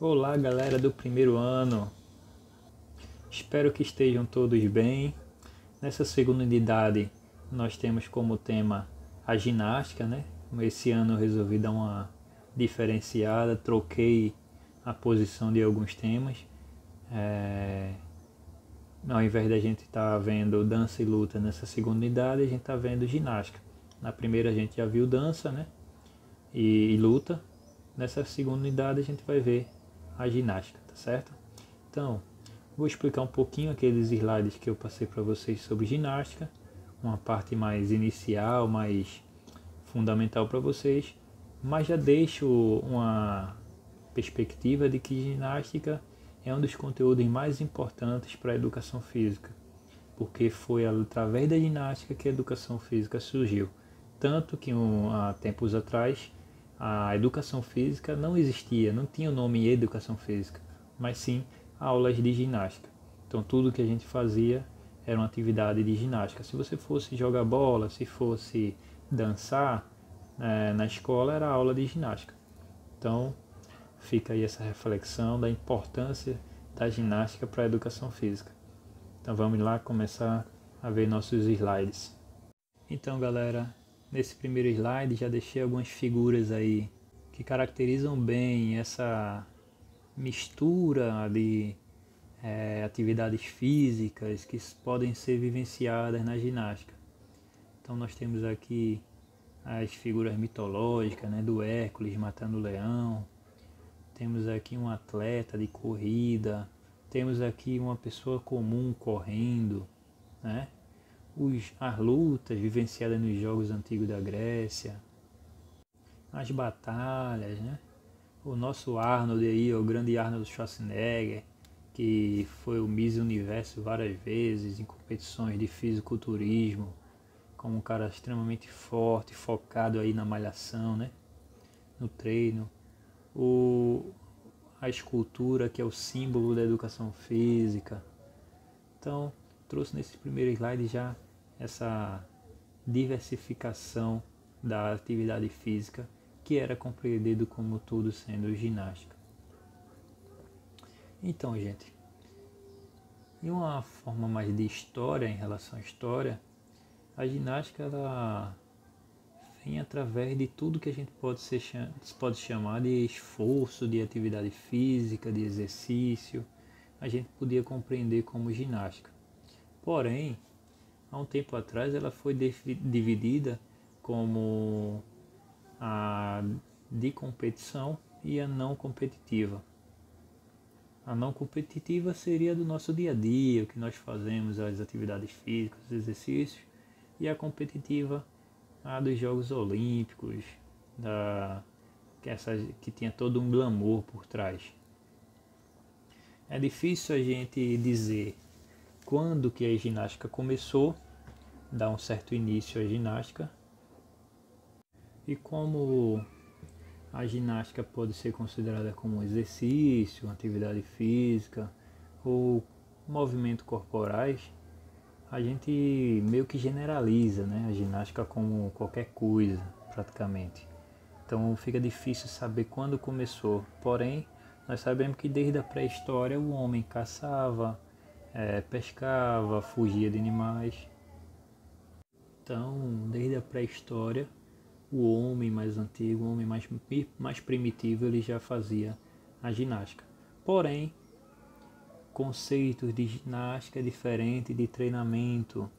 Olá, galera do primeiro ano. Espero que estejam todos bem. Nessa segunda unidade, nós temos como tema a ginástica, né? Esse ano eu resolvi dar uma diferenciada, troquei a posição de alguns temas. Ao invés da gente estar vendo dança e luta nessa segunda unidade, a gente está vendo ginástica. Na primeira a gente já viu dança, né? E luta. Nessa segunda unidade a gente vai ver a ginástica, tá certo? Então, vou explicar um pouquinho aqueles slides que eu passei para vocês sobre ginástica, uma parte mais inicial, mais fundamental para vocês, mas já deixo uma perspectiva de que ginástica é um dos conteúdos mais importantes para a educação física, porque foi através da ginástica que a educação física surgiu. Tanto que há tempos atrás a educação física não existia, não tinha o nome educação física, mas sim aulas de ginástica. Então tudo que a gente fazia era uma atividade de ginástica. Se você fosse jogar bola, se fosse dançar na escola, era aula de ginástica. Então fica aí essa reflexão da importância da ginástica para a educação física. Então vamos lá começar a ver nossos slides. Então galera, nesse primeiro slide já deixei algumas figuras aí que caracterizam bem essa mistura de atividades físicas que podem ser vivenciadas na ginástica. Então nós temos aqui as figuras mitológicas, né, do Hércules matando o leão. Temos aqui um atleta de corrida. Temos aqui uma pessoa comum correndo, né? As lutas vivenciadas nos jogos antigos da Grécia, as batalhas, né? O nosso Arnold aí, o grande Arnold Schwarzenegger, que foi o Miss Universo várias vezes em competições de fisiculturismo, como um cara extremamente forte, focado aí na malhação, né? No treino. A escultura, que é o símbolo da educação física. Então, trouxe nesse primeiro slide já essa diversificação da atividade física, que era compreendido como tudo sendo ginástica. Então, gente, em uma forma mais de história, em relação à história, a ginástica ela vem através de tudo que a gente pode chamar de esforço, de atividade física, de exercício, a gente podia compreender como ginástica. Porém, há um tempo atrás ela foi dividida como a de competição e a não competitiva. A não competitiva seria do nosso dia a dia, o que nós fazemos, as atividades físicas, os exercícios, e a competitiva, a dos Jogos Olímpicos, que tinha todo um glamour por trás. É difícil a gente dizer quando que a ginástica começou, dar um certo início à ginástica, e como a ginástica pode ser considerada como um exercício, uma atividade física ou movimento corporais, a gente meio que generaliza, né, a ginástica como qualquer coisa, praticamente. Então fica difícil saber quando começou. Porém, nós sabemos que desde a pré-história o homem caçava, pescava, fugia de animais. Então, desde a pré-história, o homem mais antigo, o homem mais primitivo, ele já fazia a ginástica. Porém, conceitos de ginástica é diferente de treinamento.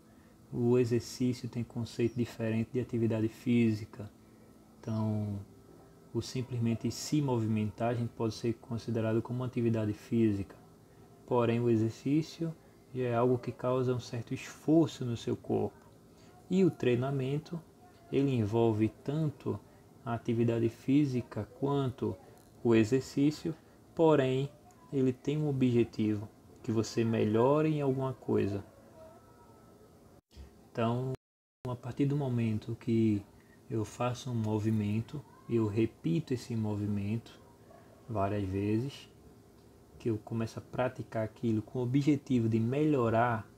O exercício tem conceito diferente de atividade física. Então, o simplesmente se movimentar a gente pode ser considerado como uma atividade física. Porém, o exercício já é algo que causa um certo esforço no seu corpo. E o treinamento, ele envolve tanto a atividade física quanto o exercício, porém ele tem um objetivo, que você melhore em alguma coisa. Então, a partir do momento que eu faço um movimento, eu repito esse movimento várias vezes, que eu começo a praticar aquilo com o objetivo de melhorar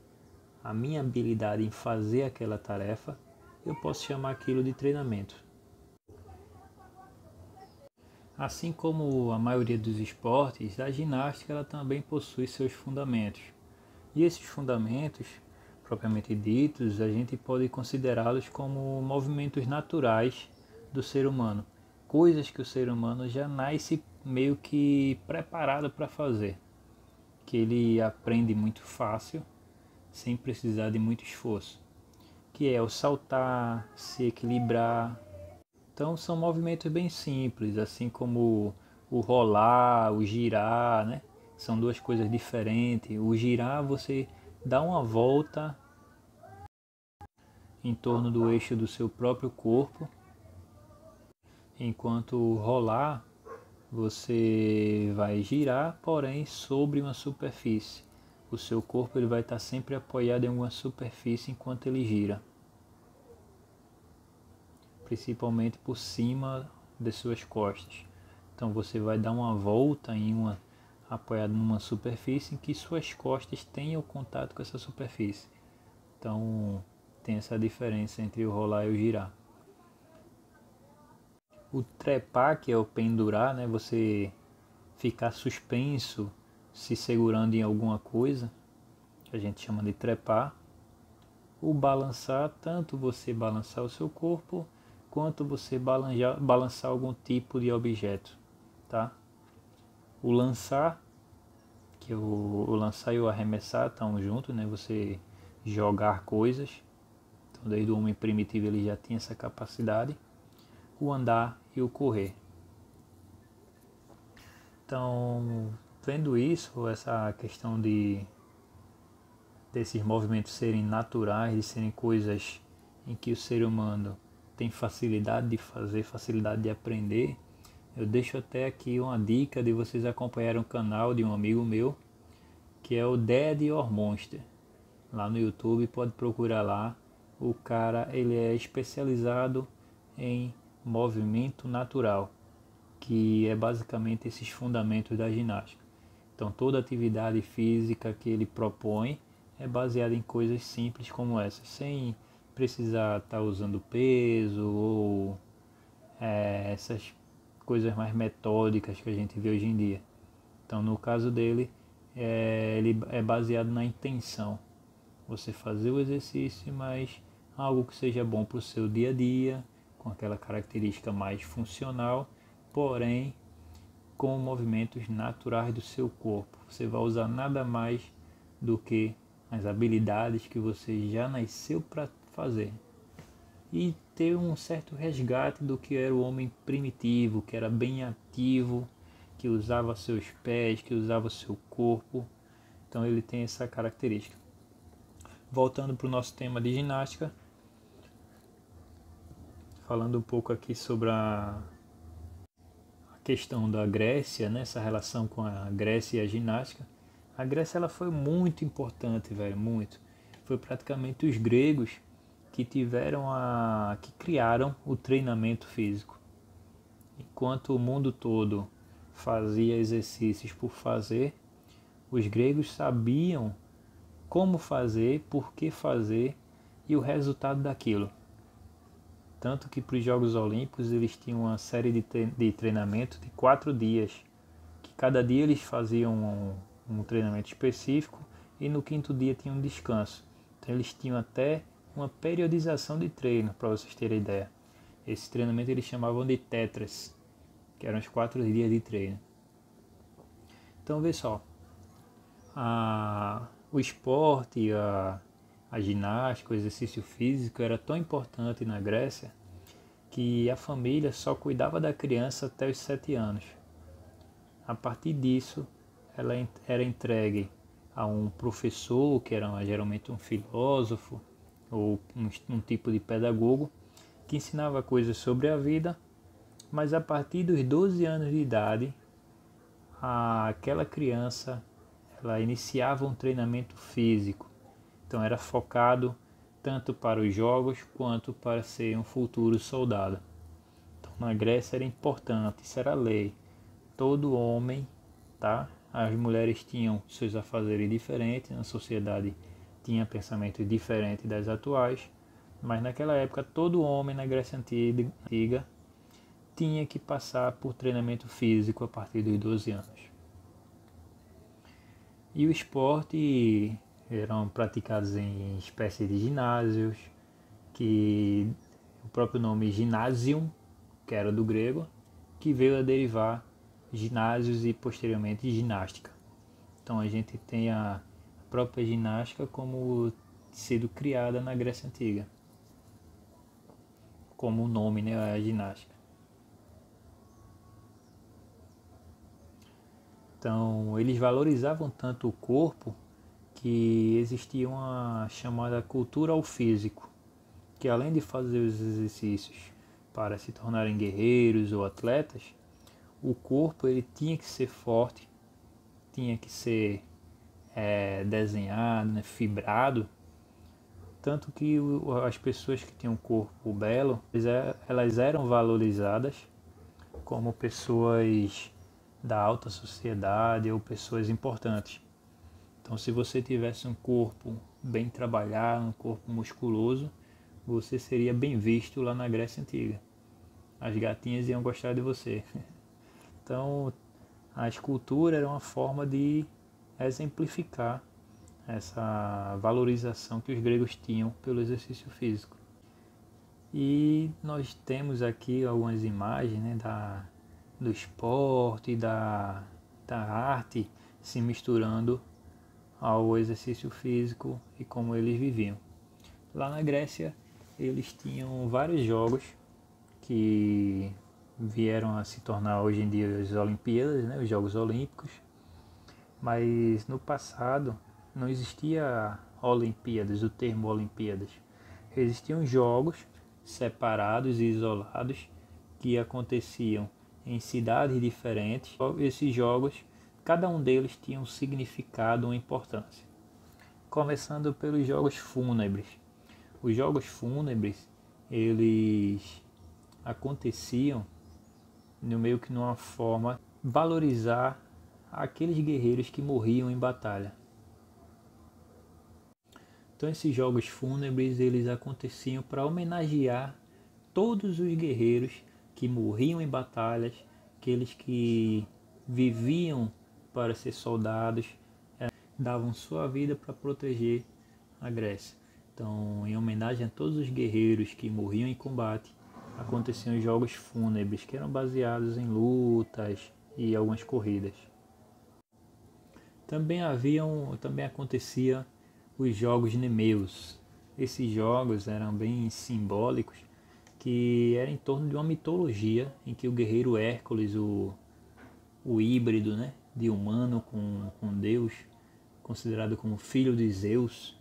a minha habilidade em fazer aquela tarefa, eu posso chamar aquilo de treinamento. Assim como a maioria dos esportes, a ginástica ela também possui seus fundamentos. E esses fundamentos, propriamente ditos, a gente pode considerá-los como movimentos naturais do ser humano, coisas que o ser humano já nasce meio que preparado para fazer, que ele aprende muito fácil, sem precisar de muito esforço, que é o saltar, se equilibrar. Então são movimentos bem simples, assim como o rolar, o girar, né? São duas coisas diferentes. O girar você dá uma volta em torno do eixo do seu próprio corpo, enquanto o rolar você vai girar, porém sobre uma superfície. O seu corpo ele vai estar sempre apoiado em uma superfície enquanto ele gira, principalmente por cima de suas costas. Então você vai dar uma volta apoiado numa superfície em que suas costas tenham contato com essa superfície. Então tem essa diferença entre o rolar e o girar. O trepar, que é o pendurar, né? Você ficar suspenso, se segurando em alguma coisa, que a gente chama de trepar. O balançar, tanto você balançar o seu corpo, quanto você balançar algum tipo de objeto, tá? O lançar, que o lançar e o arremessar estão juntos, né? Você jogar coisas. Então, desde o homem primitivo ele já tinha essa capacidade. O andar e o correr. Então, vendo isso, essa questão desses movimentos serem naturais, de serem coisas em que o ser humano tem facilidade de fazer, facilidade de aprender, eu deixo até aqui uma dica de vocês acompanharem o canal de um amigo meu, que é o Dead or Monster. Lá no YouTube, pode procurar lá. O cara, ele é especializado em movimento natural, que é basicamente esses fundamentos da ginástica. Então toda atividade física que ele propõe é baseada em coisas simples como essas, sem precisar estar usando peso ou essas coisas mais metódicas que a gente vê hoje em dia. Então no caso dele, ele é baseado na intenção. Você fazer o exercício, mas algo que seja bom para o seu dia a dia, com aquela característica mais funcional, porém com movimentos naturais do seu corpo. Você vai usar nada mais do que as habilidades que você já nasceu para fazer. E ter um certo resgate do que era o homem primitivo, que era bem ativo, que usava seus pés, que usava seu corpo. Então ele tem essa característica. Voltando para o nosso tema de ginástica, falando um pouco aqui sobre a questão da Grécia, né, essa relação com a Grécia e a ginástica. A Grécia ela foi muito importante, velho, muito. Foi praticamente os gregos que que criaram o treinamento físico. Enquanto o mundo todo fazia exercícios por fazer, os gregos sabiam como fazer, por que fazer e o resultado daquilo. Tanto que para os Jogos Olímpicos eles tinham uma série de treinamento de 4 dias, que cada dia eles faziam um treinamento específico e no quinto dia tinha um descanso. Então eles tinham até uma periodização de treino, para vocês terem ideia. Esse treinamento eles chamavam de tetras, que eram os 4 dias de treino. Então vê só, o esporte, a ginástica, o exercício físico era tão importante na Grécia que a família só cuidava da criança até os 7 anos. A partir disso, ela era entregue a um professor, que era geralmente um filósofo ou um tipo de pedagogo, que ensinava coisas sobre a vida, mas a partir dos 12 anos de idade, aquela criança ela iniciava um treinamento físico. Então era focado tanto para os jogos quanto para ser um futuro soldado. Então na Grécia era importante, isso era lei. Todo homem, tá? As mulheres tinham seus afazeres diferentes, na sociedade tinha pensamentos diferentes das atuais, mas naquela época todo homem na Grécia Antiga tinha que passar por treinamento físico a partir dos 12 anos. E o esporte eram praticados em espécie de ginásios, que o próprio nome ginasium, que era do grego, que veio a derivar ginásios e posteriormente ginástica. Então a gente tem a própria ginástica como sido criada na Grécia Antiga, como o nome, né, a ginástica. Então eles valorizavam tanto o corpo que existia uma chamada cultura ao físico, que além de fazer os exercícios para se tornarem guerreiros ou atletas, o corpo ele tinha que ser forte, tinha que ser desenhado, né, fibrado, tanto que as pessoas que tinham um corpo belo, elas eram valorizadas como pessoas da alta sociedade ou pessoas importantes. Então, se você tivesse um corpo bem trabalhado, um corpo musculoso, você seria bem visto lá na Grécia Antiga. As gatinhas iam gostar de você. Então, a escultura era uma forma de exemplificar essa valorização que os gregos tinham pelo exercício físico. E nós temos aqui algumas imagens, né, do esporte e da arte se misturando ao exercício físico e como eles viviam. Lá na Grécia, eles tinham vários jogos que vieram a se tornar hoje em dia as Olimpíadas, né, os Jogos Olímpicos, mas no passado não existia Olimpíadas, o termo Olimpíadas. Existiam jogos separados e isolados que aconteciam em cidades diferentes. Esses jogos, cada um deles tinha um significado, uma importância. Começando pelos jogos fúnebres. Os jogos fúnebres, eles aconteciam no meio que numa forma valorizar aqueles guerreiros que morriam em batalha. Então esses jogos fúnebres eles aconteciam para homenagear todos os guerreiros que morriam em batalhas, aqueles que viviam para ser soldados, davam sua vida para proteger a Grécia. Então, em homenagem a todos os guerreiros que morriam em combate, aconteciam jogos fúnebres que eram baseados em lutas e algumas corridas. Também acontecia os jogos nemeus. Esses jogos eram bem simbólicos, que era em torno de uma mitologia em que o guerreiro Hércules, o híbrido, né, de humano com Deus, considerado como filho de Zeus,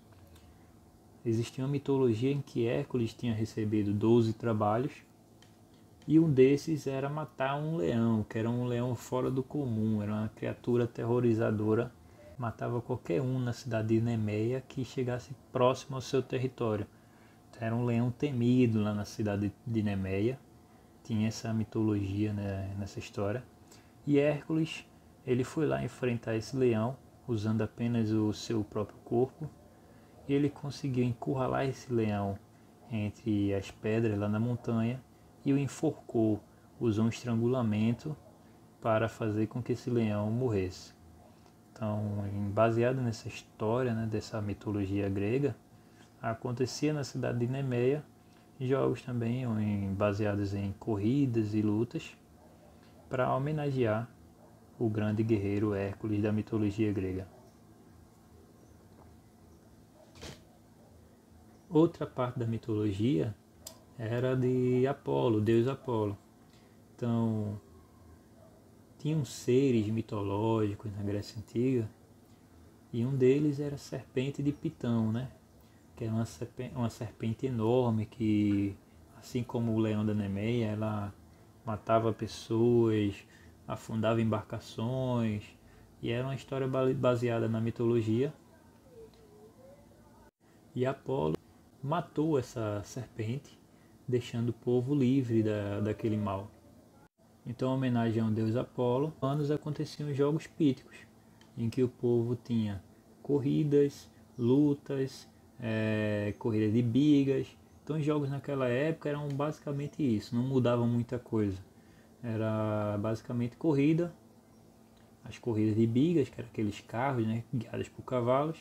existia uma mitologia em que Hércules tinha recebido 12 trabalhos e um desses era matar um leão, que era um leão fora do comum, era uma criatura aterrorizadora, matava qualquer um na cidade de Nemeia que chegasse próximo ao seu território. Então, era um leão temido lá na cidade de Nemeia, tinha essa mitologia, né, nessa história. E Hércules, ele foi lá enfrentar esse leão usando apenas o seu próprio corpo. E ele conseguiu encurralar esse leão entre as pedras lá na montanha e o enforcou, usou um estrangulamento para fazer com que esse leão morresse. Então, baseado nessa história, né, dessa mitologia grega, acontecia na cidade de Nemeia jogos também baseados em corridas e lutas para homenagear o grande guerreiro Hércules da mitologia grega. Outra parte da mitologia era de Apolo, deus Apolo. Então, tinham seres mitológicos na Grécia Antiga e um deles era a serpente de Pitão, né? Que era uma serpente enorme que, assim como o leão da Nemeia, ela matava pessoas, afundava embarcações, e era uma história baseada na mitologia. E Apolo matou essa serpente, deixando o povo livre daquele mal. Então, em homenagem ao deus Apolo, anos aconteciam os jogos píticos, em que o povo tinha corridas, lutas, corrida de bigas. Então os jogos naquela época eram basicamente isso, não mudavam muita coisa. era basicamente corrida, as corridas de bigas, que eram aqueles carros, né, guiados por cavalos,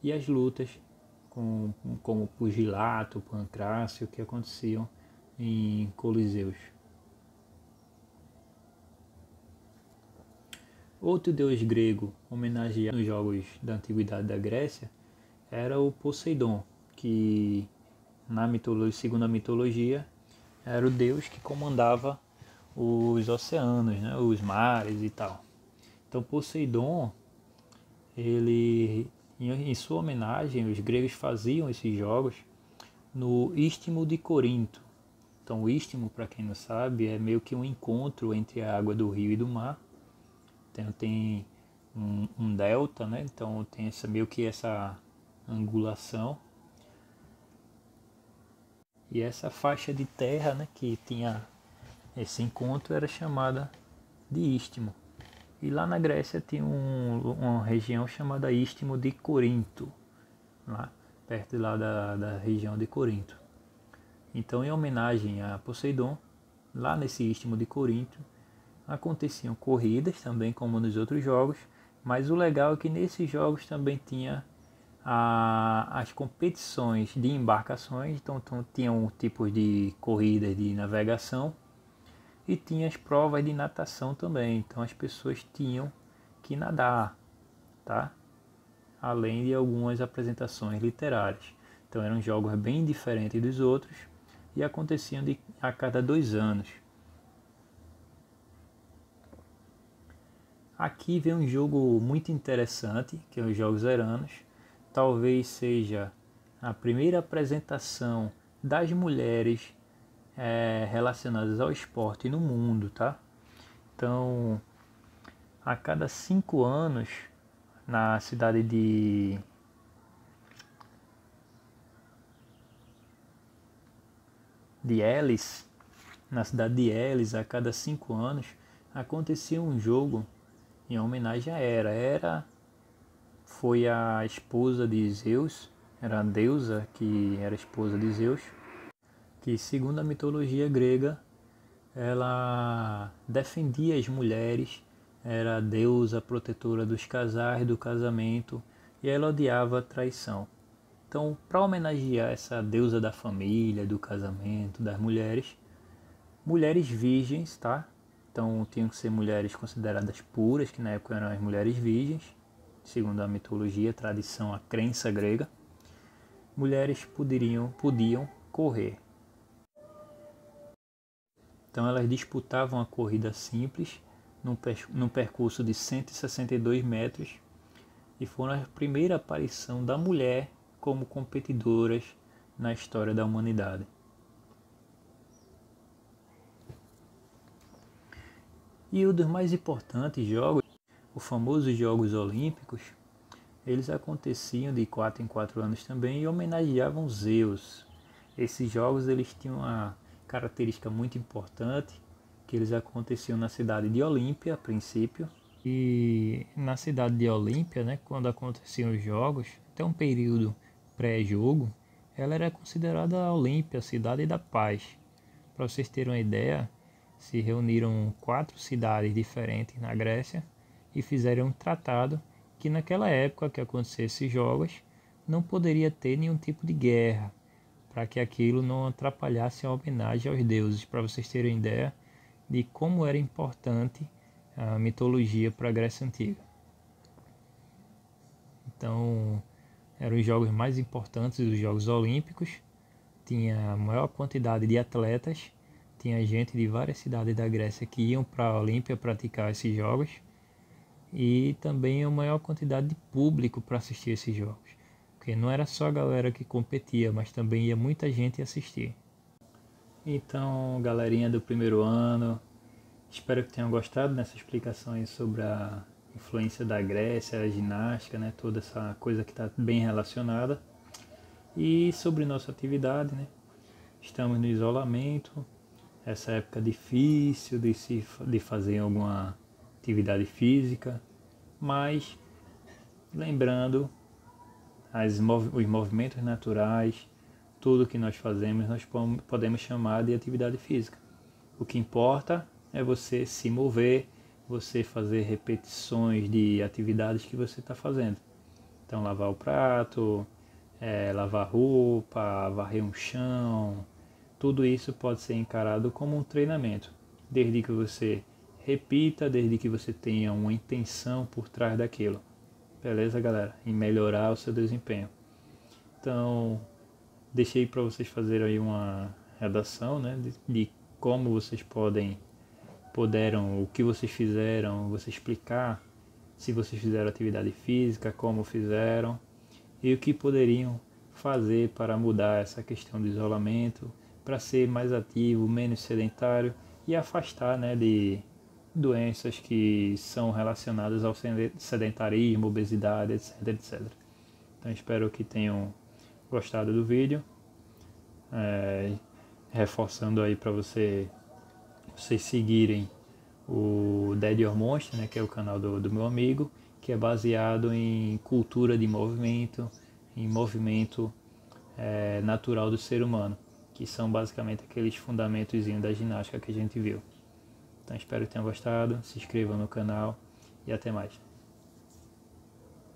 e as lutas como pugilato, pancrácio, que aconteciam em coliseus. Outro deus grego homenageado nos jogos da antiguidade da Grécia era o Poseidon, que segundo a mitologia era o deus que comandava os oceanos, né, os mares e tal. Então Poseidon, ele, em sua homenagem, os gregos faziam esses jogos no Istmo de Corinto. Então o istmo, para quem não sabe, é meio que um encontro entre a água do rio e do mar. Então tem um delta, né? Então tem meio que essa angulação. E essa faixa de terra, né, que tinha esse encontro era chamada de istmo. E lá na Grécia tinha uma região chamada Istmo de Corinto, lá perto lá da região de Corinto. Então, em homenagem a Poseidon, lá nesse Istmo de Corinto, aconteciam corridas também como nos outros jogos, mas o legal é que nesses jogos também tinha as competições de embarcações, então tinham tipos de corridas de navegação e tinha as provas de natação também, então as pessoas tinham que nadar, tá? Além de algumas apresentações literárias. Então eram jogos bem diferentes dos outros e aconteciam a cada 2 anos. Aqui vem um jogo muito interessante, que é os Jogos Eranos. Talvez seja a primeira apresentação das mulheres relacionadas ao esporte no mundo, tá? Então, a cada 5 anos, na cidade de Elis, na cidade de Elis, a cada 5 anos, acontecia um jogo em homenagem a Hera. Hera foi a esposa de Zeus, era a deusa que era esposa de Zeus, que segundo a mitologia grega, ela defendia as mulheres, era a deusa protetora dos casais, do casamento, e ela odiava a traição. Então, para homenagear essa deusa da família, do casamento, das mulheres, mulheres virgens, tá? Então, tinham que ser mulheres consideradas puras, que na época eram as mulheres virgens, segundo a mitologia, a tradição, a crença grega. Mulheres podiam correr. Então, elas disputavam a corrida simples, num percurso de 162 metros, e foram a primeira aparição da mulher como competidoras na história da humanidade. E um dos mais importantes jogos, os famosos Jogos Olímpicos, eles aconteciam de 4 em 4 anos também e homenageavam Zeus. Esses jogos eles tinham uma característica muito importante, que eles aconteciam na cidade de Olímpia, a princípio. E na cidade de Olímpia, né, quando aconteciam os jogos, até um período pré-jogo, ela era considerada a Olímpia, a cidade da paz. Para vocês terem uma ideia, se reuniram 4 cidades diferentes na Grécia e fizeram um tratado que naquela época que acontecessem esses jogos não poderia ter nenhum tipo de guerra, para que aquilo não atrapalhasse a homenagem aos deuses, para vocês terem ideia de como era importante a mitologia para a Grécia Antiga. Então, eram os jogos mais importantes dos Jogos Olímpicos, tinha a maior quantidade de atletas, tinha gente de várias cidades da Grécia que iam para a Olímpia praticar esses jogos, e também a maior quantidade de público para assistir esses jogos, porque não era só a galera que competia, mas também ia muita gente assistir. Então, galerinha do primeiro ano, espero que tenham gostado dessas explicações sobre a influência da Grécia, a ginástica, né, toda essa coisa que está bem relacionada. E sobre nossa atividade, né, estamos no isolamento, essa época difícil de fazer alguma atividade física, mas lembrando os movimentos naturais, tudo que nós fazemos nós podemos chamar de atividade física. O que importa é você se mover, você fazer repetições de atividades que você está fazendo. Então, lavar o prato, lavar roupa, varrer um chão, tudo isso pode ser encarado como um treinamento, desde que você repita, desde que você tenha uma intenção por trás daquilo. Beleza, galera? Em melhorar o seu desempenho. Então, deixei para vocês fazerem aí uma redação, né, de como vocês puderam, o que vocês fizeram, você explicar se vocês fizeram atividade física, como fizeram e o que poderiam fazer para mudar essa questão do isolamento, para ser mais ativo, menos sedentário e afastar, né, de doenças que são relacionadas ao sedentarismo, obesidade, etc, etc. Então espero que tenham gostado do vídeo, reforçando aí para vocês seguirem o Dead or Monster, né, que é o canal do meu amigo, que é baseado em cultura de movimento, em movimento natural do ser humano, que são basicamente aqueles fundamentos da ginástica que a gente viu. Então espero que tenham gostado, se inscrevam no canal e até mais.